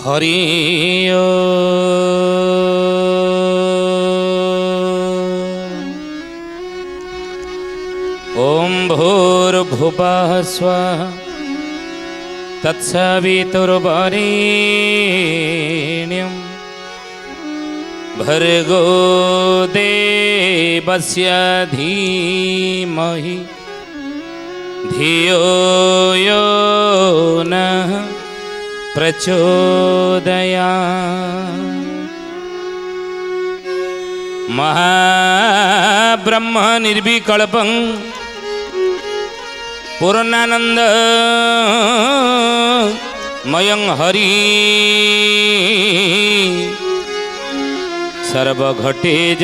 हरि ओम भूर्भुवः स्वः तत्सवितुर्वरेण्यं भर्गो देवस्य धीमहि धियो यो नः प्रचोदयात्। महाब्रह्म निर्विकल्पं पूर्णानंद मयं हरि सर्वघटेज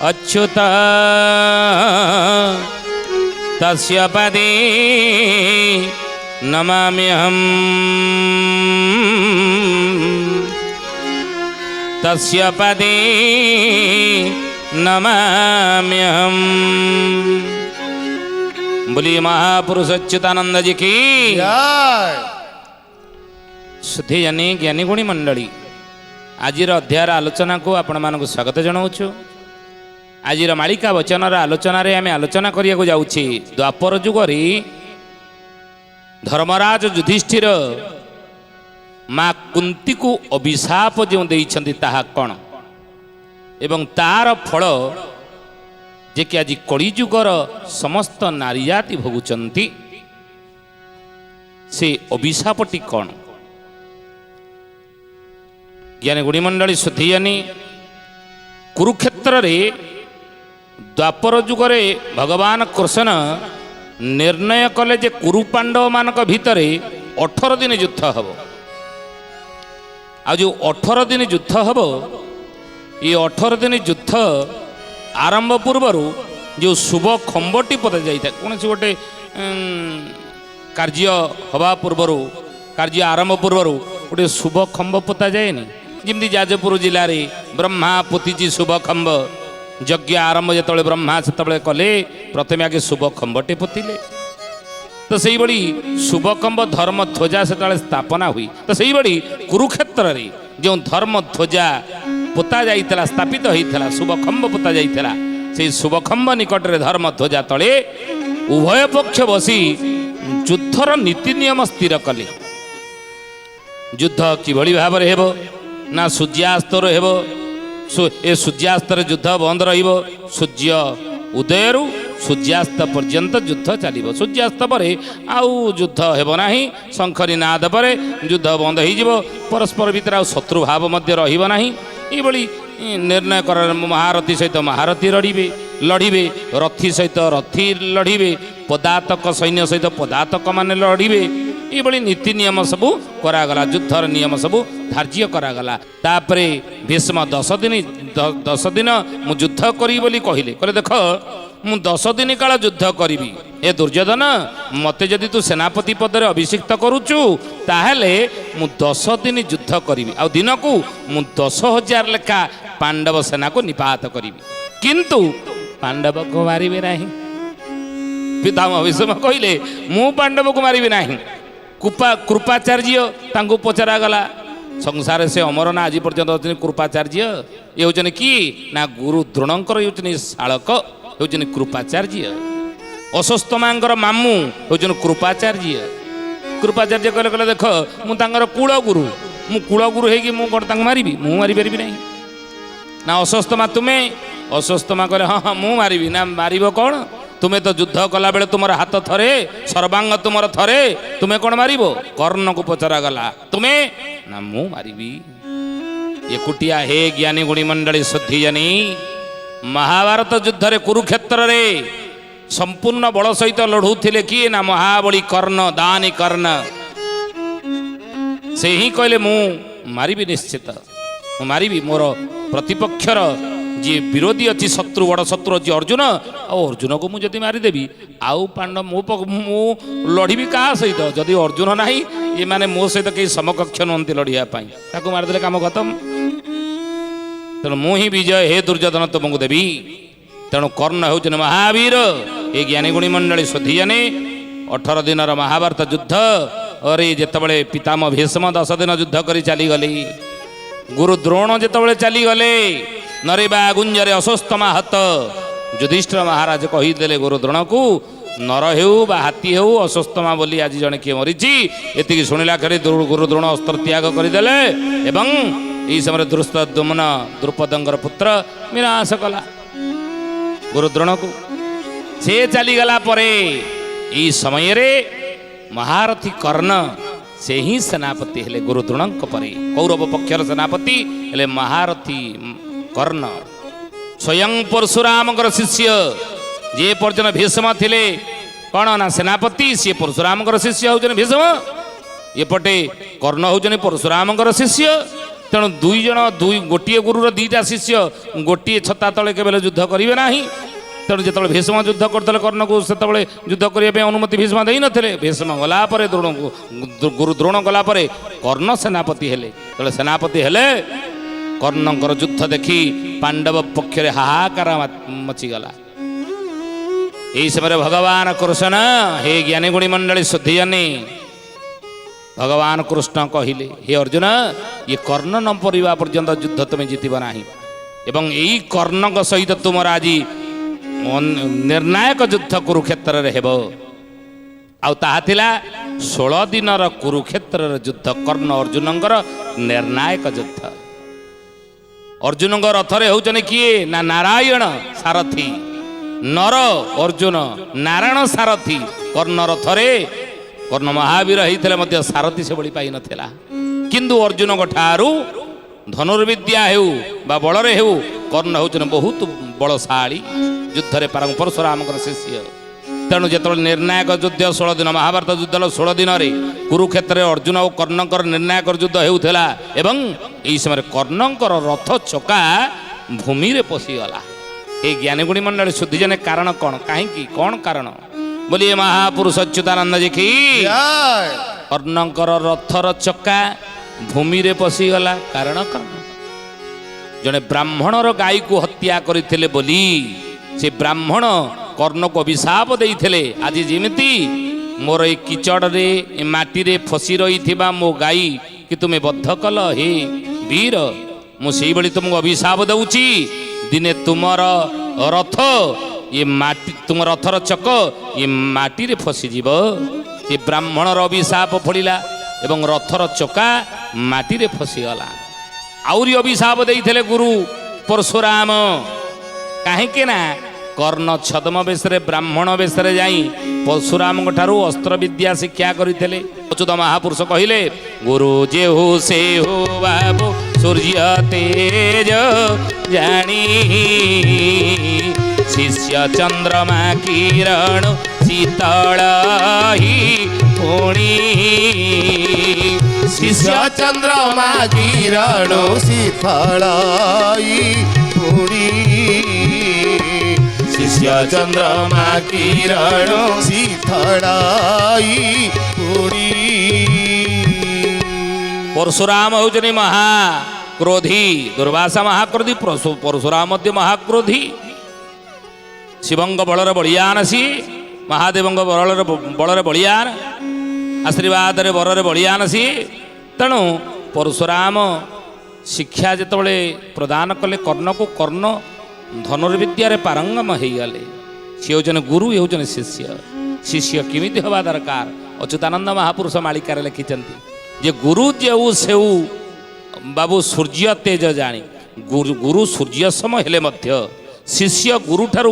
अच्युता तस्य पदे नमाम्यहम् तस्य पदे नमाम्यहम्। बोलिए महापुरुष अच्युतानंद जी की जय। सुधी जानी ज्ञानी गुणी मंडली आज अध्यायर आलोचना को आपण मानक स्वागत जनाऊँ। आज मालिका वचनर आलोचन आम आलोचना करिया जाऊँचे द्वापर जुगरे धर्मराज युधिष्ठिर माँ कुंती को अभिशाप जो देइछन्ति ताहा कौन एवं तार फल जे कि आज कलिजुगर समस्त नारी जाति भोगुचंती से अभिशापटी कौन। ज्ञानी गुणी मंडली सुधीयानी कुरुक्षेत्र रे द्वापर जुगरे भगवान कृष्ण निर्णय कले जे कुरु पांडव मानक भितरे 18 दिन युद्ध हब। आ जो 18 दिन युद्ध हब ये 18 दिन युद्ध आरंभ पूर्वर जो शुभ खंबटी पता जाए कौन से गोटे कार्य हवा पूर्वर कार्य आरंभ पूर्वर गोटे शुभ खंब पोता जाएनि जमी जाजपुर जिले में ब्रह्मा पोतीची शुभ खंब यज्ञ आरंभ जो ब्रह्मा से कले प्रथम आगे शुभ खंबटे पोतिले तो सही बड़ी शुभ खंब धर्म ध्वजा से स्थापना हुई तो सही बड़ी कुरुक्षेत्र रे जो धर्म ध्वजा पोता जाइतला स्थापित होइतला शुभ खंब पोता जाइतला से शुभ खंब निकट रे धर्म ध्वजा तले उभय पक्ष बसी युद्धर नीति नियम स्थिर कले। युद्ध किभली भाव में हेबो ना सूर्यास्तर हेबो ए सूर्यास्त युद्ध बंद रहिबो सूर्य उदयरु सूर्यास्त पर्यंत युद्ध चलिबो सूर्यास्त पर आउ युद्ध हेबो नाही शंखरी नाद पर युद्ध बंद हो परस्पर भितर आ शत्रु भाव मध्य रहिबो नाही ये निर्णय कर महारथी सहित महारथी लड़िबे रथी सहित रथी लड़िबे पदातक सैन्य सहित पदातक माने लड़िबे ये नीति नियम सबू करागला युद्धर नियम सबू धार्य करागला। तापरे भीष्म 10 दिन मु युद्ध करी बोली कहले कहले देख मु 10 दिन काल युद्ध करी ए दुर्योधन मते जदि तू सेनापति पदरे अभिषिक्त करुचु ताहले मु 10 दिन युद्ध करी आ दिन को मु 10,000 लेखा पांडव सेना को निपात करी किंतु पांडव को मारिबे नाही। पितामह भीष्म कहले मु पांडव को मारिबे नाही। कृपाचार्य तांको पचरा गला संसार से अमर ना आज पर्यंत होचनी कृपाचार्य ये होचनी कि ना गुरु द्रोणंकर होचनी शालक होचनी कृपाचार्य अश्वत्थामांकर मामू होचनी कृपाचार्य। कृपाचार्य कहले कहले देख मु तांकर कुलगुरु मु कुलगुरु हेगी मु कोन तांको मारिबी मु मारि परिबी नाही ना अश्वत्थामा तुमे अश्वत्थामा कहले हाँ हाँ मु मारिबी ना मारिबो कोन तुम्हें तो युद्ध कला बेले तुम हाथ थरे सर्वांग तुम थरे तुम्हें कौन मारिबो कर्ण को पचरा गला तुम्हें ना मु मारिबी। एकुटिया हे ज्ञानी गुणी मंडली शुद्धि जानी महाभारत युद्ध रे कुरुक्षेत्र रे संपूर्ण बल सहित लड़ुथिले किए ना महाबली कर्ण दानी कर्ण से ही कहले मु मारिबी निश्चित मु मारिबी मोर प्रतिपक्षर जी विरोधी अच्छी शत्रु बड़ शत्रु अच्छी अर्जुन अर्जुन को मुझे मारिदेवी आउ पांडव मु लड़बी क्या सहित जदि अर्जुन ना ये माने मो सहित कई समकक्ष नुहति लड़ाई मारिदे कम खत्म तेणु मु ही विजय हे दुर्योधन तुमको देवी तेणु कर्ण हूँ महावीर ये ज्ञानी गुणी मंडली सुधी जाने 18 दिन महाभारत युद्ध अरे जितेबाला पितामह भीष्म 10 दिन युद्ध कर चलीगले गुरु द्रोण जितेबाला चलीगले नरेबा गुंजरे अस्वस्थमा हत युधिष्ठिर महाराज कहीदेले गुरु द्रोण को नर हेउ बा हाथी हेउ अस्वस्थमा बोली आज जड़े किए मरीची एति शुणिला खेल गुरु द्रोण अस्त्र त्याग करदेले एवं यही समय दुष्टद्युम्न द्रुपदंगर पुत्र विनाश कला गुरु द्रोण को से चलीगला परे यही समय रे महारथी कर्ण से ही सेनापति हेले गुरु द्रोण परे कौरव पक्षर सेनापति हेले महारथी कर्ण स्वयं परशुराम शिष्य जे पर्यटन भीष्म थिले कौन ना सेनापति सी परशुराम शिष्य होजन भीष्म एपटे कर्ण होजन परशुराम शिष्य तेणु दुई जन गोटे गुरुर दीटा शिष्य गोटे छता तले केवल युद्ध करेंगे ना तेणु जो भीष्म युद्ध करते कर्ण को से युद्ध करने अनुमति भीष्म दे नथिले भीष्म गलापर द्रोण को गुरु द्रोण गलापर कर्ण सेनापति हेले तेरे सेनापति हेले कर्णंकर युद्ध देखी पांडव पक्षरे हाहाकार मचीगला यही समय भगवान कृष्ण हे ज्ञानी गुणी मंडली शुद्धिजनी भगवान कृष्ण कहले हे अर्जुन ये कर्ण न पड़ा पर्यंत युद्ध तुम्हें जीतब ना एवं यही कर्ण सहित तुमर आज निर्णायक युद्ध कुरुक्षेत्र में हेब आला 16 दिन कुरुक्षेत्र युद्ध कर्ण अर्जुन निर्णायक युद्ध अर्जुन रथरे होचने किए ना नारायण सारथी नर अर्जुन नारायण सारथी कर्ण रथरे कर्ण महावीर होते सारथी से बड़ी पाई नथिला किंतु अर्जुन ठारू धनुर्विद्या हेउ बा बलरे हेउ कर्ण होचने बहुत बलशाली युद्ध रे पारंग परशुराम शिष्य तेणु जो निर्णायक युद्ध 16 दिन महाभारत युद्ध 16 दिन कुरुक्षेत्र अर्जुन और कर्णकर निर्णायक युद्ध होता एवं यही समय कर्णकर रथ चका भूमि रे पशिगला ये ज्ञानीगुणी मंडल शुद्धिजन कारण कौन कहीं कौन कारण बोलिए महापुरुष अच्युतानंद जी की कर्णकर रथर चका भूमि रे पशिगला कारण कौन जड़े ब्राह्मणर गाई को हत्या करते बोली से ब्राह्मण कर्ण को अभिशाप देइथिले आज जेमिति मोर ए किचड़ रे माटी रे फसी रही मो गाई कि तुम्हें बद्ध कल हे वीर मुझे बड़ी तुमको अभिशाप दउची दिने तुमर रथ ये माटी तुम रथर चक ये माटी रे फसी जीव ये ब्राह्मणर अभिशाप पड़िला एवं रथर चका माटी रे फसी गला आउरी अभिशाप देइथिले गुरु परशुराम काहे ना कर्ण छद्म बेशरे ब्राह्मण बेशरे जाई परशुराम ठारू अस्त्र विद्या शिक्षा करते अच्युत महापुरुष कहले गुरु जे हो से हो बाबू सूर्य तेज जानी शिष्य चंद्रमा किरण शीतल ही पुणी शिष्य चंद्रमा किरण शीतल ही पुणी शिष्य चंद्रमा किरण शीतलाई पुणी परशुराम होजनी महाक्रोधी दुर्वासा महाक्रोधी परशुराम महाक्रोधी शिवंग बलर बलियान सी महादेवंग बलर बलियान आशीर्वाद बलर बलियान सी तेणु परशुराम शिक्षा जिते प्रदान कले कर्ण को कर्ण धनुर्विद्यारे पारंगम हो गले सी हूँ गुरु ये हूँ शिष्य शिष्य किमिति हवा दरकार अच्युतानंद महापुरुष मालिकार लिखिं जे गुरु जो से बाबू सूर्य तेज जानी गुरु सूर्य सम हेले मध्य शिष्य गुरु ठारू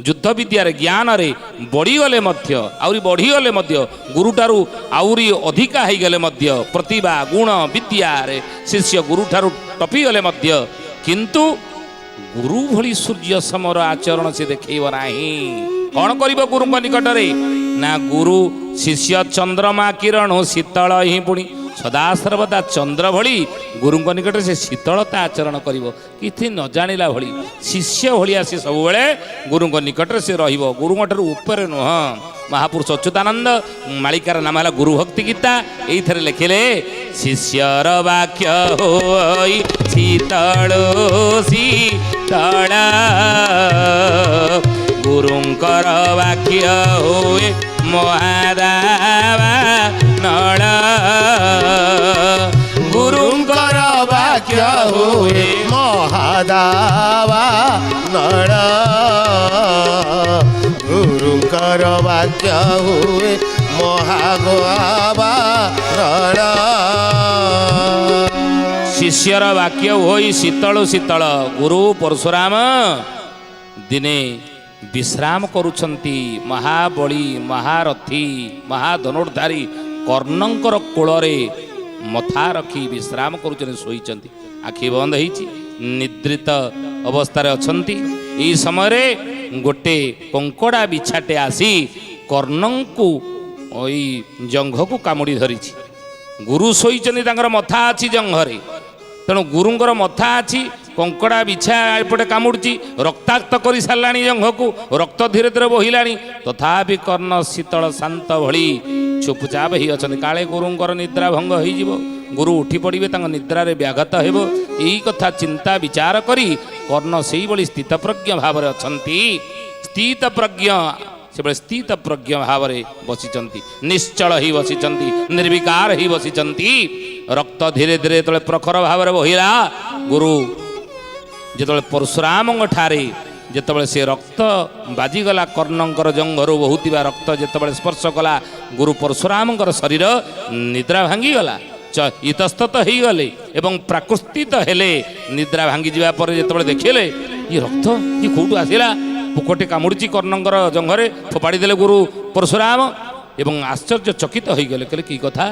युद्ध विद्या ज्ञान रे बढ़ीगले आउरी बढ़ीगले गुरु ठारू आउरी अधिका हो गले प्रतिभा गुण विद्या रे शिष्य गुरु ठारू टपीगले किंतु गुरु भली सूर्य समर आचरण से देखब ना कौन कर गुरु निकट में ना गुरु शिष्य चंद्रमा किरण शीतल ही पुणी सदा सर्वदा चंद्र भली गुरु निकट से शीतलता आचरण कर कि न जानिला भली शिष्य भाया सी सब गुरु निकट से रुआ ऊपर नुह महापुरुष अच्युतानंद मालिकार नाम है गुरु भक्ति गीता ये लिखिले शिष्यर वाक्य होई शीतल शीतल गुरुंकर वाक्य होए महादावा ଆବା ନଳ ଗୁରୁଙ୍କର ବାକ୍ୟ ହୁଏ ମହାଗୋଆବା ନଳ ଶିଷ୍ୟର ବାକ୍ୟ ହୋଇ ଶୀତଳୁ ଶୀତଳ ଗୁରୁ ପରଶୁରାମ ଦିନେ ବିଶ୍ରାମ କରୁଛନ୍ତି। ମହାବଳୀ ମହାରଥୀ ମହାଧନୁର୍ଦ୍ଧାରୀ କର୍ଣ୍ଣଙ୍କର କୋଳରେ ମଥା ରଖି ବିଶ୍ରାମ କରୁଛନ୍ତି, ଶୋଇଛନ୍ତି। ଆଖି ବନ୍ଦ ହେଇଛି, ନିଦ୍ରିତ ଅବସ୍ଥାରେ ଅଛନ୍ତି। ଏହି ସମୟରେ ଗୋଟେ କଙ୍କଡ଼ା ବିଛାଟେ ଆସି କର୍ଣ୍ଣଙ୍କୁ ଏଇ ଜଙ୍ଘକୁ କାମୁଡ଼ି ଧରିଛି। ଗୁରୁ ଶୋଇଛନ୍ତି, ତାଙ୍କର ମଥା ଅଛି ଜଙ୍ଘରେ, ତେଣୁ ଗୁରୁଙ୍କର ମଥା ଅଛି, କଙ୍କଡ଼ା ବିଛା ଏପଟେ କାମୁଡ଼ୁଛି, ରକ୍ତାକ୍ତ କରି ସାରିଲାଣି ଜଙ୍ଘକୁ, ରକ୍ତ ଧୀରେ ଧୀରେ ବୋହିଲାଣି। ତଥାପି କର୍ଣ୍ଣ ଶୀତଳ ଶାନ୍ତ ଭଳି ଚୁପଚାପ ହେଇ ଅଛନ୍ତି। କାଳେ ଗୁରୁଙ୍କର ନିଦ୍ରା ଭଙ୍ଗ ହେଇଯିବ, ଗୁରୁ ଉଠି ପଡ଼ିବେ, ତାଙ୍କ ନିଦ୍ରାରେ ବ୍ୟାଘାତ ହେବ, ଏଇ କଥା ଚିନ୍ତା ବିଚାର କରି କର୍ଣ୍ଣ ସେଇଭଳି ସ୍ଥିତପ୍ରଜ୍ଞ ଭାବରେ ଅଛନ୍ତି। ସ୍ଥିତପ୍ରଜ୍ଞ ସେବେଳେ ସ୍ଥିତପ୍ରଜ୍ଞ ଭାବରେ ବସିଛନ୍ତି, ନିଶ୍ଚଳ ହେଇ ବସିଛନ୍ତି, ନିର୍ବିକାର ହେଇ ବସିଛନ୍ତି। ରକ୍ତ ଧୀରେ ଧୀରେ ଯେତେବେଳେ ପ୍ରଖର ଭାବରେ ବୋହିଲା, ଗୁରୁ ଯେତେବେଳେ ପରଶୁରାମଙ୍କ ଠାରେ ଯେତେବେଳେ ସେ ରକ୍ତ ବାଜିଗଲା, କର୍ଣ୍ଣଙ୍କର ଜଙ୍ଘରୁ ବହୁଥିବା ରକ୍ତ ଯେତେବେଳେ ସ୍ପର୍ଶ କଲା, ଗୁରୁ ପରଶୁରାମଙ୍କର ଶରୀର ନିଦ୍ରା ଭାଙ୍ଗିଗଲା, ଇତସ୍ତତ ହେଇଗଲେ ଏବଂ ପ୍ରାକୃଷ୍ଟିତ ହେଲେ। ନିଦ୍ରା ଭାଙ୍ଗିଯିବା ପରେ ଯେତେବେଳେ ଦେଖିଲେ ଏ ରକ୍ତ ଏ କେଉଁଠୁ ଆସିଲା, ପୋକଟେ କାମୁଡ଼ିଛି କର୍ଣ୍ଣଙ୍କର ଜଙ୍ଘରେ, ଫୋପାଡ଼ି ଦେଲେ ଗୁରୁ ପରଶୁରାମ ଏବଂ ଆଶ୍ଚର୍ଯ୍ୟଚକିତ ହୋଇଗଲେ। କହିଲେ କି କଥା,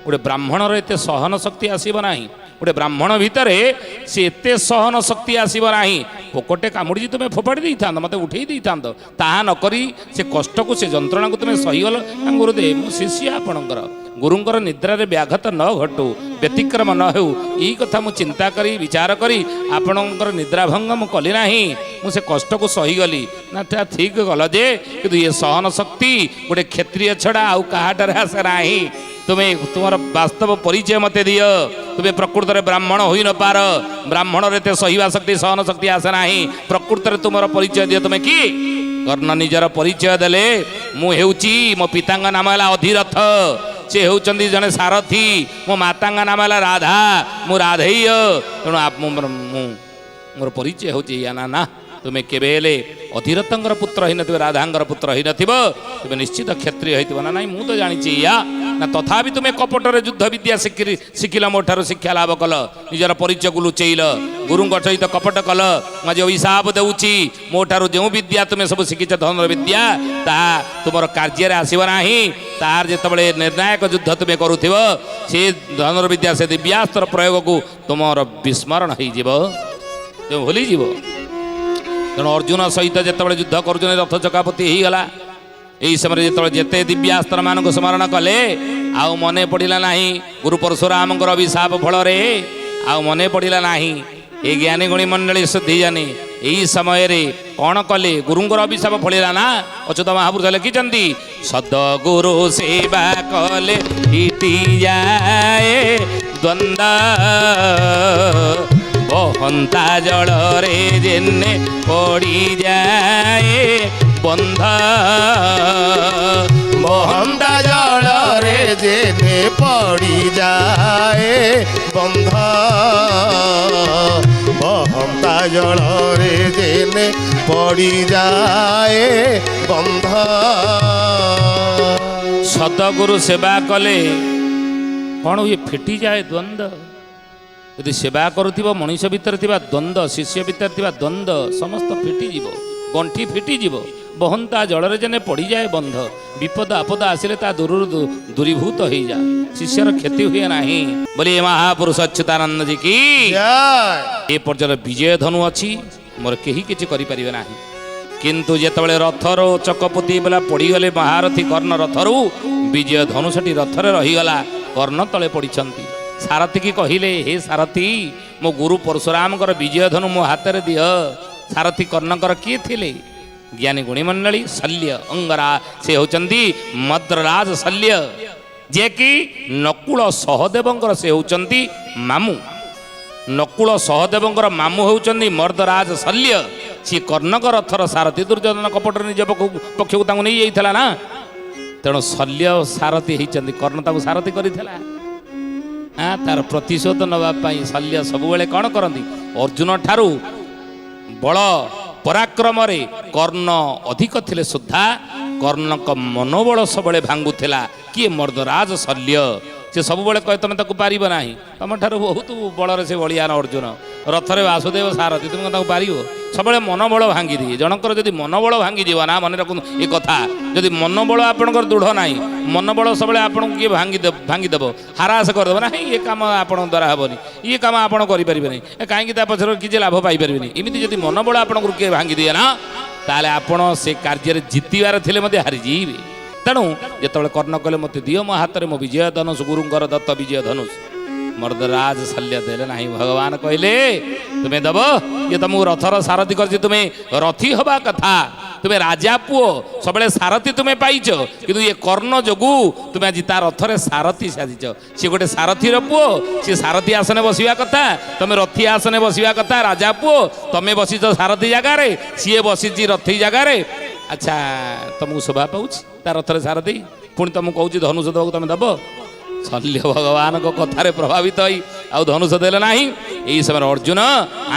ଗୋଟେ ବ୍ରାହ୍ମଣର ଏତେ ସହନ ଶକ୍ତି ଆସିବ ନାହିଁ, ଗୋଟେ ବ୍ରାହ୍ମଣ ଭିତରେ ସେ ଏତେ ସହନ ଶକ୍ତି ଆସିବ ନାହିଁ। ପୋକଟେ କାମୁଡ଼ିଛି, ତୁମେ ଫୋପାଡ଼ି ଦେଇଥାନ୍ତ, ମୋତେ ଉଠେଇ ଦେଇଥାନ୍ତ, ତାହା ନକରି ସେ କଷ୍ଟକୁ ସେ ଯନ୍ତ୍ରଣାକୁ ତୁମେ ସହିଗଲ। ଗୁରୁଦେବ ମୁଁ ଶିଷ୍ୟ ଆପଣଙ୍କର, ଗୁରୁଙ୍କର ନିଦ୍ରାରେ ବ୍ୟାଘାତ ନ ଘଟୁ, ବ୍ୟତିକ୍ରମ ନ ହେଉ, ଏଇ କଥା ମୁଁ ଚିନ୍ତା କରି ବିଚାର କରି ଆପଣଙ୍କର ନିଦ୍ରାଭଙ୍ଗ ମୁଁ କଲି ନାହିଁ, ମୁଁ ସେ କଷ୍ଟକୁ ସହିଗଲି। ନା ତା ଠିକ୍ ଗଲ ଯେ, କିନ୍ତୁ ଏ ସହନ ଶକ୍ତି ଗୋଟେ କ୍ଷତ୍ରିୟ ଛଡ଼ା ଆଉ କାହାଠାରେ ଆସେ ନାହିଁ। ତୁମେ ତୁମର ବାସ୍ତବ ପରିଚୟ ମୋତେ ଦିଅ, ତୁମେ ପ୍ରକୃତରେ ବ୍ରାହ୍ମଣ ହୋଇନପାର, ବ୍ରାହ୍ମଣର ଏତେ ସହିବା ଶକ୍ତି ସହନ ଶକ୍ତି ଆସେ ନାହିଁ। ପ୍ରକୃତରେ ତୁମର ପରିଚୟ ଦିଅ, ତୁମେ କି? କର୍ଣ୍ଣ ନିଜର ପରିଚୟ ଦେଲେ, ମୁଁ ହେଉଛି, ମୋ ପିତାଙ୍କ ନାମ ହେଲା ଅଧିରଥ, ସେ ହେଉଛନ୍ତି ଜଣେ ସାରଥୀ, ମୋ ମାତାଙ୍କ ନାମ ହେଲା ରାଧା, ମୁଁ ରାଧେୟ, ତେଣୁ ମୋର ପରିଚୟ ହେଉଛି ଏଇଆ। ନା ତୁମେ କେବେ ହେଲେ ଅଧିରଥଙ୍କର ପୁତ୍ର ହେଇନଥିବ, ରାଧାଙ୍କର ପୁତ୍ର ହେଇନଥିବ, ତୁମେ ନିଶ୍ଚିତ କ୍ଷତ୍ରିୟ ହେଇଥିବ। ନା ନାଇଁ ମୁଁ ତ ଜାଣିଛି ଏଇଆ। ନା ତଥାପି ତୁମେ କପଟରେ ଯୁଦ୍ଧ ବିଦ୍ୟା ଶିଖିଲ, ମୋ ଠାରୁ ଶିକ୍ଷା ଲାଭ କଲ, ନିଜର ପରିଚୟକୁ ଲୁଚେଇଲ, ଗୁରୁଙ୍କ ସହିତ କପଟ କଲ। ମୁଁ ଆଜି ଅଭିଶାପ ଦେଉଛି, ମୋ ଠାରୁ ଯେଉଁ ବିଦ୍ୟା ତୁମେ ସବୁ ଶିଖିଛ ଧନୁର ବିଦ୍ୟା, ତାହା ତୁମର କାର୍ଯ୍ୟରେ ଆସିବ ନାହିଁ। ତାହାର ଯେତେବେଳେ ନିର୍ଣ୍ଣାୟକ ଯୁଦ୍ଧ ତୁମେ କରୁଥିବ, ସେ ଧନୁର ବିଦ୍ୟା ସେ ଦିବ୍ୟାସ୍ତ୍ର ପ୍ରୟୋଗକୁ ତୁମର ବିସ୍ମରଣ ହେଇଯିବ, ତୁମେ ଭୁଲିଯିବ। ତେଣୁ ଅର୍ଜୁନ ସହିତ ଯେତେବେଳେ ଯୁଦ୍ଧ କରୁଛନ୍ତି, ରଥ ଚକାପତି ହେଇଗଲା। ଏହି ସମୟରେ ଯେତେବେଳେ ଯେତେ ଦିବ୍ୟାସ୍ତ୍ର ମାନଙ୍କୁ ସ୍ମରଣ କଲେ, ଆଉ ମନେ ପଡ଼ିଲା ନାହିଁ ଗୁରୁ ପରଶୁରାମଙ୍କର ଅଭିଶାପ ଫଳରେ, ଆଉ ମନେ ପଡ଼ିଲା ନାହିଁ। ଏ ଜ୍ଞାନୀ ଗୁଣୀ ମଣ୍ଡଳୀ ଶୁଦ୍ଧିଜାନୀ ଏହି ସମୟରେ କ'ଣ କଲେ, ଗୁରୁଙ୍କର ଅଭିଶାପ ଫଳିଲା ନା। ଅଚ୍ୟୁତ ମହାପୁରୁଷ ଲେଖିଛନ୍ତି, ସଦଗୁରୁ ସେବା କଲେ ଇତି ଯାଏ ଦ୍ୱନ୍ଦ, ବହନ୍ତା ଜଳରେ ଯେନେ ପଡ଼ିଯାଏ ବନ୍ଧ, ବହନ୍ତା ଜଳରେ ଯେନେ ପଡ଼ିଯାଏ ବନ୍ଧ, ବହନ୍ତା ଜଳରେ ଯେନେ ପଡ଼ିଯାଏ ବନ୍ଧ। ସଦଗୁରୁ ସେବା କଲେ କ'ଣ ହୁଏ, ଫିଟିଯାଏ ଦ୍ୱନ୍ଦ। ଯଦି ସେବା କରୁଥିବ, ମଣିଷ ଭିତରେ ଥିବା ଦ୍ୱନ୍ଦ, ଶିଷ୍ୟ ଭିତରେ ଥିବା ଦ୍ୱନ୍ଦ ସମସ୍ତ ଫିଟିଯିବ, ଗଣ୍ଠି ଫିଟିଯିବ। ବହନ୍ତା ଜଳରେ ଯେନେ ପଡ଼ିଯାଏ ବନ୍ଧ, ବିପଦ ଆପଦ ଆସିଲେ ତା ଦୂରରୁ ଦୂରୀଭୂତ ହେଇଯାଏ, ଶିଷ୍ୟର କ୍ଷତି ହୁଏ ନାହିଁ। ବୋଲି ଏ ମହାପୁରୁଷ ଅଚ୍ୟୁତାନନ୍ଦ ଜୀ କି ଏ ପର୍ଯ୍ୟନ୍ତ ବିଜୟ ଧନୁ ଅଛି, ମୋର କେହି କିଛି କରିପାରିବେ ନାହିଁ। କିନ୍ତୁ ଯେତେବେଳେ ରଥର ଚକପତି ବେଲା ପଡ଼ିଗଲେ ମହାରଥୀ କର୍ଣ୍ଣ ରଥରୁ, ବିଜୟ ଧନୁ ସେଠି ରଥରେ ରହିଗଲା, କର୍ଣ୍ଣ ତଳେ ପଡ଼ିଛନ୍ତି। ସାରଥୀ କି କହିଲେ, ହେ ସାରଥୀ, ମୋ ଗୁରୁ ପରଶୁରାମଙ୍କର ବିଜୟ ଧନୁ ମୋ ହାତରେ ଦିଅ। ସାରଥୀ କର୍ଣ୍ଣଙ୍କର କିଏ ଥିଲେ? ଜ୍ଞାନୀ ଗୁଣୀ ମଣ୍ଡଳୀ ଶଲ୍ୟ ଅଙ୍ଗରା, ସେ ହେଉଛନ୍ତି ମଦ୍ରରାଜ ଶଲ୍ୟ, ଯିଏକି ନକୁଳ ସହଦେବଙ୍କର ସେ ହେଉଛନ୍ତି ମାମୁଁ। ନକୁଳ ସହଦେବଙ୍କର ମାମୁଁ ହେଉଛନ୍ତି ମର୍ଦ୍ଦରାଜ ଶଲ୍ୟ। ସିଏ କର୍ଣ୍ଣଙ୍କ ରଥର ସାରଥୀ, ଦୁର୍ଯ୍ୟୋଧନ କପଟରେ ନିଜ ପକ୍ଷକୁ ତାଙ୍କୁ ନେଇଯାଇଥିଲା ନା, ତେଣୁ ଶଲ୍ୟ ସାରଥୀ ହେଇଛନ୍ତି, କର୍ଣ୍ଣ ତାଙ୍କୁ ସାରଥୀ କରିଥିଲା। ତାର ପ୍ରତିଶୋଧ ନେବା ପାଇଁ ଶଲ୍ୟ ସବୁବେଳେ କ'ଣ କରନ୍ତି, ଅର୍ଜୁନ ଠାରୁ ବଳ ପରାକ୍ରମରେ କର୍ଣ୍ଣ ଅଧିକ ଥିଲେ ସୁଦ୍ଧା କର୍ଣ୍ଣଙ୍କ ମନୋବଳ ସବୁବେଳେ ଭାଙ୍ଗୁଥିଲା। କିଏ ମର୍ଦ୍ଦରାଜ ଶଲ୍ୟ, ସେ ସବୁବେଳେ କହେ ତମେ ତାକୁ ପାରିବ ନାହିଁ, ତମଠାରୁ ବହୁତ ବଳରେ ସେ ବଳିଆନ ଅର୍ଜୁନ, ରଥରେ ବାସୁଦେବ ସାରଥି, ତୁମେ ତାକୁ ପାରିବ? ସବୁବେଳେ ମନୋବଳ ଭାଙ୍ଗିଦିଏ। ଜଣଙ୍କର ଯଦି ମନୋବଳ ଭାଙ୍ଗିଯିବ ନା, ମନେ ରଖନ୍ତୁ ଏ କଥା, ଯଦି ମନୋବଳ ଆପଣଙ୍କର ଦୃଢ଼ ନାହିଁ, ମନୋବଳ ସବୁବେଳେ ଆପଣଙ୍କୁ କିଏ ଭାଙ୍ଗିଦେବ, ହାରାସ କରିଦେବ, ନାହିଁ ଏ କାମ ଆପଣଙ୍କ ଦ୍ୱାରା ହେବନି, ଇଏ କାମ ଆପଣ କରିପାରିବେନି, କାହିଁକି ତା ପଛରେ କିଛି ଲାଭ ପାଇପାରିବେନି, ଏମିତି ଯଦି ମନୋବଳ ଆପଣଙ୍କୁ କିଏ ଭାଙ୍ଗିଦିଏ ନା, ତାହେଲେ ଆପଣ ସେ କାର୍ଯ୍ୟରେ ଜିତିବାର ଥିଲେ ମଧ୍ୟ ହାରିଯିବେ। ତେଣୁ ଯେତେବେଳେ କର୍ଣ୍ଣ କହିଲେ ମୋତେ ଦିଅ ମୋ ହାତରେ ମୋ ବିଜୟ ଧନୁଷ, ଗୁରୁଙ୍କର ଦତ୍ତ ବିଜୟ ଧନୁଷ, ମର୍ଦ୍ଦରାଜ ଶଲ୍ୟ ଦେଲେ ନାହିଁ। ଭଗବାନ କହିଲେ ତୁମେ ଦେବ, ଇଏ ତମକୁ ରଥର ସାରଥି କରିଛି, ତୁମେ ରଥି ହେବା କଥା, ତୁମେ ରାଜା ପୁଅ, ସବୁବେଳେ ସାରଥି ତୁମେ ପାଇଛ, କିନ୍ତୁ ଏ କର୍ଣ୍ଣ ଯୋଗୁ ତୁମେ ଆଜି ତା ରଥରେ ସାରଥି ସାଜିଛ। ସିଏ ଗୋଟେ ସାରଥିର ପୁଅ, ସିଏ ସାରଥି ଆସନେ ବସିବା କଥା, ତମେ ରଥି ଆସନେ ବସିବା କଥା, ରାଜା ପୁଅ ତମେ ବସିଛ ସାରଥି ଜାଗାରେ, ସିଏ ବସିଛି ରଥି ଜାଗାରେ। ଆଚ୍ଛା ତମକୁ ଶୋଭା ପାଉଛି ତା ରଥରେ ସାରଥି? ପୁଣି ତମକୁ କହୁଛି ଧନୁଷ ଦେବାକୁ, ତମେ ଦେବ? ଶଲ୍ୟ ଭଗବାନଙ୍କ କଥାରେ ପ୍ରଭାବିତ ହୋଇ ଆଉ ଧନୁଷ ଦେଲେ ନାହିଁ। ଏହି ସମୟରେ ଅର୍ଜୁନ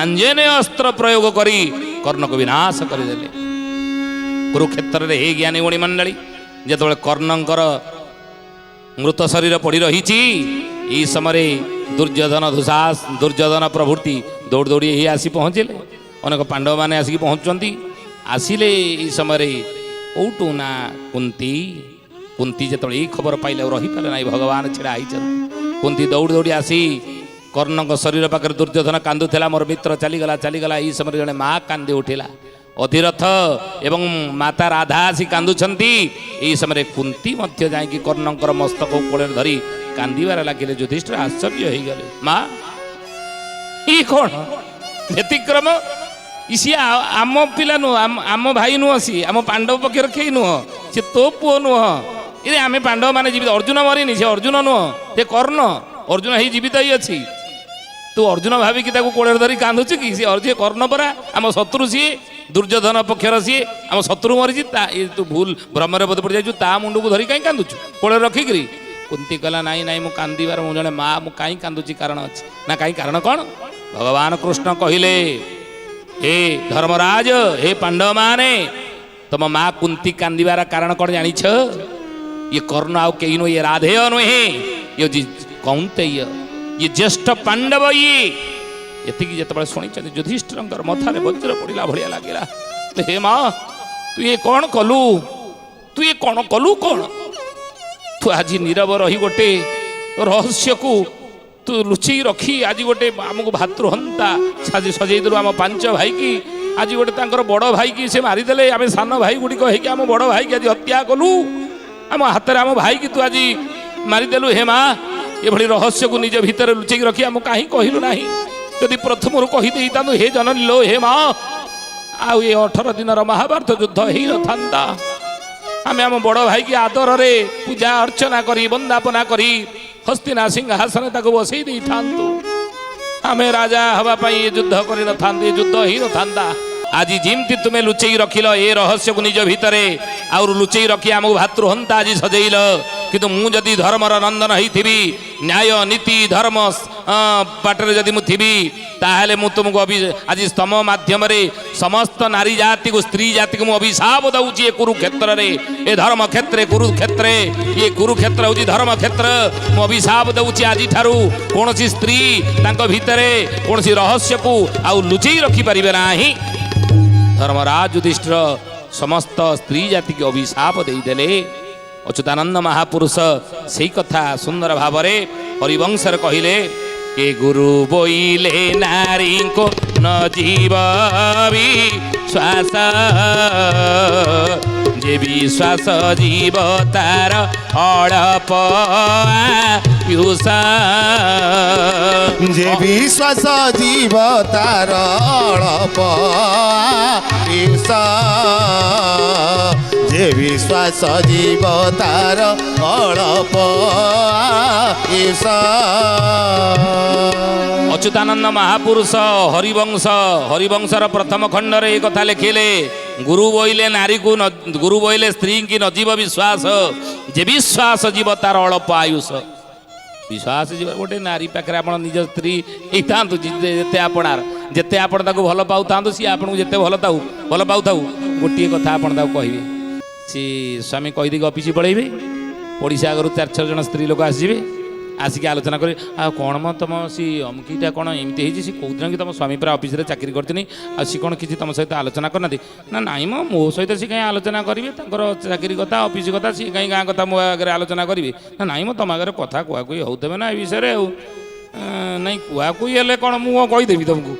ଆଞ୍ଜନେୟ ଅସ୍ତ୍ର ପ୍ରୟୋଗ କରି କର୍ଣ୍ଣକୁ ବିନାଶ କରିଦେଲେ। କୁରୁକ୍ଷେତ୍ରରେ ହେ ଜ୍ଞାନୀ ମଣି ମଣ୍ଡଳୀ, ଯେତେବେଳେ କର୍ଣ୍ଣଙ୍କର ମୃତ ଶରୀର ପଡ଼ି ରହିଛି, ଏହି ସମୟରେ ଦୁର୍ଯ୍ୟୋଧନ ପ୍ରଭୃତି ଦୌଡ଼ି ଦୌଡ଼ି ଏହି ଆସି ପହଞ୍ଚିଲେ। ଅନେକ ପାଣ୍ଡବମାନେ ଆସିକି ପହଞ୍ଚୁଛନ୍ତି। ଆସିଲେ ଏହି ସମୟରେ କୋଉଠୁ ନା କୁନ୍ତି ଯେତେବେଳେ ଏଇ ଖବର ପାଇଲେ ଆଉ ରହିପାରିଲେ ନାହିଁ, ଭଗବାନ ଛିଡ଼ା ହେଇଛନ୍ତି। କୁନ୍ତି ଦୌଡ଼ି ଦୌଡ଼ି ଆସି କର୍ଣ୍ଣଙ୍କ ଶରୀର ପାଖରେ, ଦୁର୍ଯ୍ୟୋଧନ କାନ୍ଦୁଥିଲା, ମୋର ମିତ୍ର ଚାଲିଗଲା। ଏହି ସମୟରେ ଜଣେ ମା କାନ୍ଦି ଉଠିଲା। ଅଧିରଥ ଏବଂ ମାତା ରାଧା ଆସି କାନ୍ଦୁଛନ୍ତି। ଏହି ସମୟରେ କୁନ୍ତି ମଧ୍ୟ ଯାଇକି କର୍ଣ୍ଣଙ୍କର ମସ୍ତକ କୋଳରେ ଧରି କାନ୍ଦିବାରେ ଲାଗିଲେ। ଯୁଧିଷ୍ଠିର ଆଶ୍ଚର୍ଯ୍ୟ ହେଇଗଲେ, ମା ଇଏ କ'ଣ ବ୍ୟତିକ୍ରମ? ସିଏ ଆମ ପିଲା ନୁହଁ, ଆମ ଭାଇ ନୁହଁ, ସିଏ ଆମ ପାଣ୍ଡବ ପକ୍ଷରେ କେହି ନୁହଁ, ସେ ତୋ ପୁଅ ନୁହଁ। ଏ ଆମେ ପାଣ୍ଡବ ମାନେ ଜୀବିତ, ଅର୍ଜୁନ ମରିନି, ସେ ଅର୍ଜୁନ ନୁହଁ, ସେ କର୍ଣ୍ଣ। ଅର୍ଜୁନ ହେଇ ଜୀବିତ ହିଁ ଅଛି। ତୁ ଅର୍ଜୁନ ଭାବିକି ତାକୁ କୋଳରେ ଧରି କାନ୍ଦୁଛୁ କି? ସେ କର୍ଣ୍ଣ ପରା, ଆମ ଶତ୍ରୁ ସିଏ, ଦୁର୍ଯ୍ୟୋଧନ ପକ୍ଷର ସିଏ, ଆମ ଶତ୍ରୁ ମରିଛି। ତୁ ଭୁଲ ଭ୍ରମରେ ବୋଧେ ପଡ଼ିଯାଇଛୁ, ତା ମୁଣ୍ଡକୁ ଧରି କାହିଁ କାନ୍ଦୁଛୁ କୋଳରେ ରଖିକିରି? କୁନ୍ତି କହିଲା ନାଇଁ ମୁଁ କାନ୍ଦିବାର, ମୁଁ ଜଣେ ମା, ମୁଁ କାହିଁ କାନ୍ଦୁଛି, କାରଣ ଅଛି ନା? କାହିଁ କାରଣ କ'ଣ? ଭଗବାନ କୃଷ୍ଣ କହିଲେ, ହେ ଧର୍ମରାଜ, ହେ ପାଣ୍ଡବ ମାନେ, ତମ ମା କୁନ୍ତି କାନ୍ଦିବାର କାରଣ କ'ଣ ଜାଣିଛ? ଇଏ କର୍ଣ୍ଣ ଆଉ କେହି ନୁହେଁ, ଇଏ ରାଧେୟ ନୁହେଁ, ଇଏ କୌନ୍ତେୟ, ଇଏ ଜ୍ୟେଷ୍ଠ ପାଣ୍ଡବ। ଇଏ ଏତିକି ଯେତେବେଳେ ଶୁଣିଛନ୍ତି, ଯୁଧିଷ୍ଠିରଙ୍କର ମଥାରେ ବଜ୍ର ପଡ଼ିଲା ଭଳିଆ ଲାଗିଲା। ହେ ମା, ତୁ ଇଏ କ'ଣ କଲୁ? କ'ଣ ତୁ ଆଜି ନୀରବ ରହି ଗୋଟେ ରହସ୍ୟକୁ ତୁ ଲୁଚେଇ ରଖି ଆଜି ଗୋଟେ ଆମକୁ ଭାତୃହନ୍ତା ସଜେଇ ଦେଲୁ। ଆମ ପାଞ୍ଚ ଭାଇକି ଆଜି ଗୋଟେ ତାଙ୍କର ବଡ଼ ଭାଇକି ସେ ମାରିଦେଲେ। ଆମେ ସାନ ଭାଇ ଗୁଡ଼ିକ ହେଇକି ଆମ ବଡ଼ ଭାଇକି ଆଜି ହତ୍ୟା କଲୁ। ଆମ ହାତରେ ଆମ ଭାଇକି ତୁ ଆଜି ମାରିଦେଲୁ। ହେ ମା, ଏଭଳି ରହସ୍ୟକୁ ନିଜ ଭିତରେ ଲୁଚେଇ ରଖି ଆମକୁ କାହିଁ କହିଲୁ ନାହିଁ? ଯଦି ପ୍ରଥମରୁ କହିଦେଇଥାନ୍ତୁ, ହେ ଜନନୀ ଲୋ, ହେ ମା, ଆଉ ଏ 18 ଦିନର ମହାଭାରତ ଯୁଦ୍ଧ ହେଇନଥାନ୍ତା। ଆମେ ଆମ ବଡ଼ ଭାଇକି ଆଦରରେ ପୂଜା ଅର୍ଚ୍ଚନା କରି, ବନ୍ଦାପନା କରି ହସ୍ତିନା ସିଂହାସନ ତାକୁ ବସେଇ ଦେଇଥାନ୍ତୁ। ଆମେ ରାଜା ହେବା ପାଇଁ ଏ ଯୁଦ୍ଧ କରିନଥାନ୍ତେ, ଏ ଯୁଦ୍ଧ ହେଇନଥାନ୍ତା। ଆଜି ଯେମିତି ତୁମେ ଲୁଚେଇ ରଖିଲ ଏ ରହସ୍ୟକୁ ନିଜ ଭିତରେ, ଆଉ ଲୁଚେଇ ରଖି ଆମକୁ ଭାତୃହନ୍ତା ଆଜି ସଜେଇଲ। କିନ୍ତୁ ମୁଁ ଯଦି ଧର୍ମର ନନ୍ଦନ ହେଇଥିବି, ନ୍ୟାୟ ନୀତି ଧର୍ମ ବାଟରେ ଯଦି ମୁଁ ଥିବି, ତାହେଲେ ମୁଁ ତୁମକୁ ଆଜି ସ୍ତମ ମାଧ୍ୟମରେ ସମସ୍ତ ନାରୀ ଜାତିକୁ, ସ୍ତ୍ରୀ ଜାତିକୁ ମୁଁ ଅଭିଶାପ ଦେଉଛି। ଏ କୁରୁକ୍ଷେତ୍ରରେ, ଏ ଧର୍ମକ୍ଷେତ୍ରରେ, କୁରୁକ୍ଷେତ୍ରରେ, ଇଏ କୁରୁକ୍ଷେତ୍ର ହେଉଛି ଧର୍ମକ୍ଷେତ୍ର। ମୁଁ ଅଭିଶାପ ଦେଉଛି, ଆଜିଠାରୁ କୌଣସି ସ୍ତ୍ରୀ ତାଙ୍କ ଭିତରେ କୌଣସି ରହସ୍ୟକୁ ଆଉ ଲୁଚେଇ ରଖିପାରିବେ ନାହିଁ। ଧର୍ମରାଜ ଯୁଧିଷ୍ଠିର ସମସ୍ତ ସ୍ତ୍ରୀ ଜାତିକୁ ଅଭିଶାପ ଦେଇଦେଲେ। ଅଚ୍ୟୁତାନନ୍ଦ ମହାପୁରୁଷ ସେଇ କଥା ସୁନ୍ଦର ଭାବରେ ହରିବଂଶରେ କହିଲେ, ଏ ଗୁରୁ ବୋଇଲେ ନାରୀଙ୍କୁ ନ ଜୀବ ବିଶ୍ୱାସ, ଯେ ବିଶ୍ୱାସ ଜୀବ ତାର ଅଳପ ଆୟୁଷ, ଯେ ବିଶ୍ୱାସ ଜୀବ ତାର ଅଳପ ଆୟୁଷ, ଯେ ବିଶ୍ୱାସ ଜୀବ ତାର ଅଳପ ଆୟୁଷ। ଅଚ୍ୟୁତାନନ୍ଦ ମହାପୁରୁଷ ହରିବଂଶର ପ୍ରଥମ ଖଣ୍ଡରେ ଏ କଥା ଲେଖିଲେ, ଗୁରୁ ବୋଇଲେ ନାରୀକୁ, ଗୁରୁ ବୋଇଲେ ସ୍ତ୍ରୀକି ନ ଜୀବ ବିଶ୍ୱାସ, ଯେ ବିଶ୍ୱାସ ଜୀବ ତାର ଅଳପ ଆୟୁଷ। ବିଶ୍ୱାସ ଜୀବ ଗୋଟେ ନାରୀ ପାଖରେ ଆପଣ ନିଜ ସ୍ତ୍ରୀ ହେଇଥାନ୍ତୁ ଯେତେ ଆପଣାର, ଯେତେ ଆପଣ ତାକୁ ଭଲ ପାଉଥାନ୍ତୁ ସିଏ ଆପଣଙ୍କୁ ଯେତେ ଭଲ ପାଉଥାଉ ଗୋଟିଏ କଥା ଆପଣ ତାକୁ କହିବେ। ସେ ସ୍ୱାମୀ କହିଦେଇକି ଅଫିସ ପଳେଇବେ, ପଡ଼ିଶା ଆଗରୁ 4-6 ଜଣ ସ୍ତ୍ରୀ ଲୋକ ଆସିଯିବେ, ଆସିକି ଆଲୋଚନା କରିବେ ଆଉ କ'ଣ ମ ତମ ସେ ଅମୁକିଟା କ'ଣ ଏମିତି ହେଇଛି, ସେ କହୁଥିଲା କି ତମ ସ୍ୱାମୀ ପୁରା ଅଫିସରେ ଚାକିରି କରିଥିଲି ଆଉ ସେ କ'ଣ କିଛି ତମ ସହିତ ଆଲୋଚନା କରିନାହାନ୍ତି? ନା ନାଇଁ ମ ମୋ ସହିତ ସେ କାହିଁ ଆଲୋଚନା କରିବେ, ତାଙ୍କର ଚାକିରି କଥା ଅଫିସ କଥା, ସିଏ କାହିଁ ଗାଁ କଥା ମୋ ଆଗରେ ଆଲୋଚନା କରିବେ? ନା ନାଇଁ ମ ତମ ଆଗରେ କଥା କୁହାକୁହି ହେଉଥିବେ ନା ଏ ବିଷୟରେ ଆଉ। ନାଇଁ କୁହାକୁହି ହେଲେ କ'ଣ ମୁଁ କ'ଣ କହିଦେବି ତମକୁ?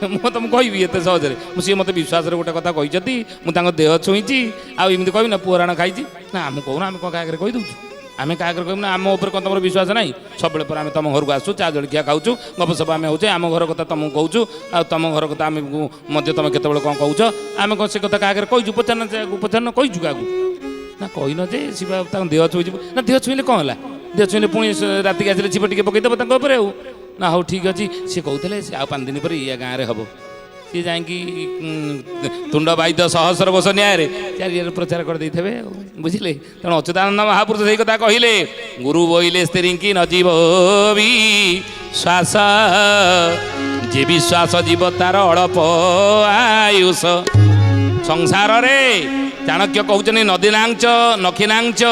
ମୁଁ ତମକୁ କହିବି ଏତେ ସହଜରେ? ସିଏ ମୋତେ ବିଶ୍ୱାସରେ ଗୋଟେ କଥା କହିଛନ୍ତି, ମୁଁ ତାଙ୍କ ଦେହ ଛୁଇଁଛି ଆଉ ଏମିତି କହିବି ନା ପୁଅ ରାଣ ଖାଇଛି ନା? ଆମେ କହୁନା, ଆମେ କ'ଣ କାହା ଆଗରେ କହିଦେଉଛୁ? ଆମେ କାହା ଆଗରେ କହିବୁ ନା ଆମ ଉପରେ କ'ଣ ତମର ବିଶ୍ୱାସ ନାହିଁ? ସବୁବେଳେ ପରେ ଆମେ ତମ ଘରକୁ ଆସୁଛୁ, ଚା ଜଳଖିଆ ଖାଉଛୁ, ଗପସପ ଆମେ ହେଉଛେ, ଆମ ଘର କଥା ତମକୁ କହୁଛୁ ଆଉ ତମ ଘର କଥା ଆମେ ମଧ୍ୟ ତମେ କେତେବେଳେ କ'ଣ କହୁଛ? ଆମେ କ'ଣ ସେ କଥା କାହା ଆଗରେ କହିଛୁ? ପଚାରୁନ କହିଛୁ କାହାକୁ? ନା କହିନ ଯେ ସେ ତାଙ୍କ ଦେହ ଛୁଇଁଯିବ। ନା ଦେହ ଛୁଇଁଲେ କ'ଣ ହେଲା? ଦେହ ଛୁଇଁଲେ ପୁଣି ରାତିକି ଆସିଲେ ଛିପ ଟିକେ ପକେଇଦେବ ତାଙ୍କ ଉପରେ ଆଉ। ନା ହଉ ଠିକ୍ ଅଛି, ସିଏ କହୁଥିଲେ ସେ ଆଉ 5 ଦିନ ପରେ ଇଏ ଗାଁରେ ହେବ। ସିଏ ଯାଇକି ତୁଣ୍ଡ ବାଇଦ ସହସ୍ର ବର୍ଷ ନ୍ୟାୟରେ ଚାରିଆଡ଼େ ପ୍ରଚାର କରିଦେଇଥିବେ ଆଉ, ବୁଝିଲେ? ତେଣୁ ଅଚ୍ୟୁତାନନ୍ଦ ମହାପୁରୁଷ ସେଇ କଥା କହିଲେ, ଗୁରୁ ବୋଇଲେ ସ୍ତ୍ରୀଙ୍କି ନ ଯିବ ବିଶ୍ୱାସ, ଯେ ବିଶ୍ୱାସ ଯିବ ତାର ଅଳପ ଆୟୁଷ। ସଂସାରରେ ଚାଣକ୍ୟ କହୁଛନ୍ତି ନଦୀନାଞ୍ଚ ନଖିନାଞ୍ଚ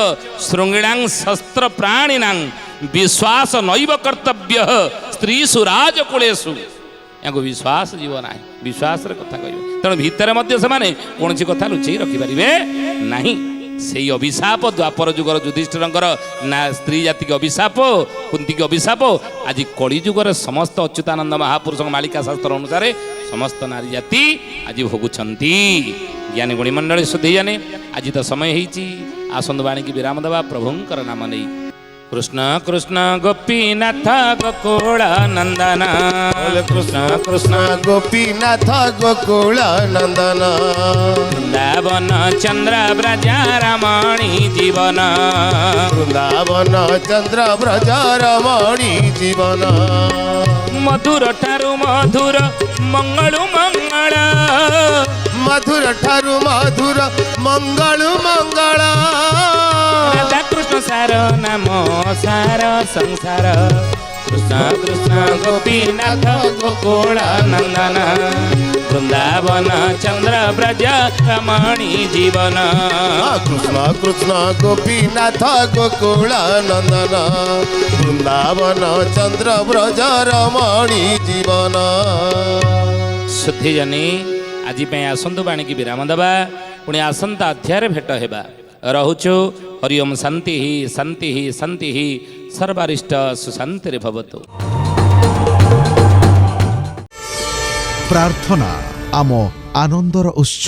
ଶୃଙ୍ଗିଣାଂ ଶସ୍ତ୍ର ପ୍ରାଣୀନାଂ ବିଶ୍ୱାସ ନୈବ କର୍ତ୍ତବ୍ୟ ସ୍ତ୍ରୀଷୁ ରାଜକୁଳେଷୁ। ୟାଙ୍କୁ ବିଶ୍ୱାସ ଯିବ ନାହିଁ, ବିଶ୍ୱାସରେ କଥା କହିବେ। ତେଣୁ ଭିତରେ ମଧ୍ୟ ସେମାନେ କୌଣସି କଥା ଲୁଚେଇ ରଖିପାରିବେ ନାହିଁ। ସେଇ ଅଭିଶାପ ଦ୍ୱାପର ଯୁଗର ଯୁଧିଷ୍ଠିରଙ୍କର ନା ସ୍ତ୍ରୀ ଜାତିକି ଅଭିଶାପ, କୁନ୍ତିକି ଅଭିଶାପ, ଆଜି କଳି ଯୁଗରେ ସମସ୍ତ ଅଚ୍ୟୁତାନନ୍ଦ ମହାପୁରୁଷଙ୍କ ମାଳିକା ଶାସ୍ତ୍ର ଅନୁସାରେ ସମସ୍ତ ନାରୀ ଜାତି ଆଜି ଭୋଗୁଛନ୍ତି। ଜ୍ଞାନୀ ଗୁଣିମଣ୍ଡଳୀ ସୁଧୀ ଜାନେ ଆଜି ତ ସମୟ ହେଇଛି, ଆସନ୍ତୁ ବାଣୀକି ବିରାମ ଦେବା ପ୍ରଭୁଙ୍କର ନାମ ନେଇ। କୃଷ୍ଣ କୃଷ୍ଣ ଗୋପୀନାଥ ଗୋକୁଳ ନନ୍ଦନ, କୃଷ୍ଣ କୃଷ୍ଣ ଗୋପୀନାଥ ଗୋକୁଳ ନନ୍ଦନ, ବୃନ୍ଦାବନ ଚନ୍ଦ୍ର ବ୍ରଜ ରମଣୀ ଜୀବନ, ବୃନ୍ଦାବନ ଚନ୍ଦ୍ର ବ୍ରଜ ରମଣୀ ଜୀବନ, ମଧୁର ଠାରୁ ମଧୁର ମଙ୍ଗଳୁ ମଙ୍ଗଳ, ମଧୁର ଠାରୁ ମଧୁର ମଙ୍ଗଳୁ ମଙ୍ଗଳ, ରାଧା କୃଷ୍ଣ ସାର ନାମ ସାର ସଂସାର, କୃଷ୍ଣ କୃଷ୍ଣ ଗୋପୀନାଥ ଗୋକୁଳ ନନ୍ଦନ, ବୃନ୍ଦାବନ ଚନ୍ଦ୍ର ବ୍ରଜ ରମଣୀ ଜୀବନ। କୃଷ୍ଣ କୃଷ୍ଣ ଗୋପୀନାଥ ଗୋକୁଳ ନନ୍ଦନ, ବୃନ୍ଦାବନ ଚନ୍ଦ୍ର ବ୍ରଜ ରମଣୀ ଜୀବନ। ସୁଧୀଜନୀ ଆଜି ପାଇଁ ଆସନ୍ତୁ ବାଣୀକି ବିରାମ ଦେବା, ପୁଣି ଆସନ୍ତା ଅଧ୍ୟାୟରେ ଭେଟ ହେବା। ରହୁଛୁ। ହରି ଓମ୍ ଶାନ୍ତି ଶାନ୍ତି ଶାନ୍ତି ସର୍ବାରିଷ୍ଟ ସୁଶାନ୍ତିରେ ଭବତୁ। ପ୍ରାର୍ଥନା ଆମ ଆନନ୍ଦର ଉତ୍ସ।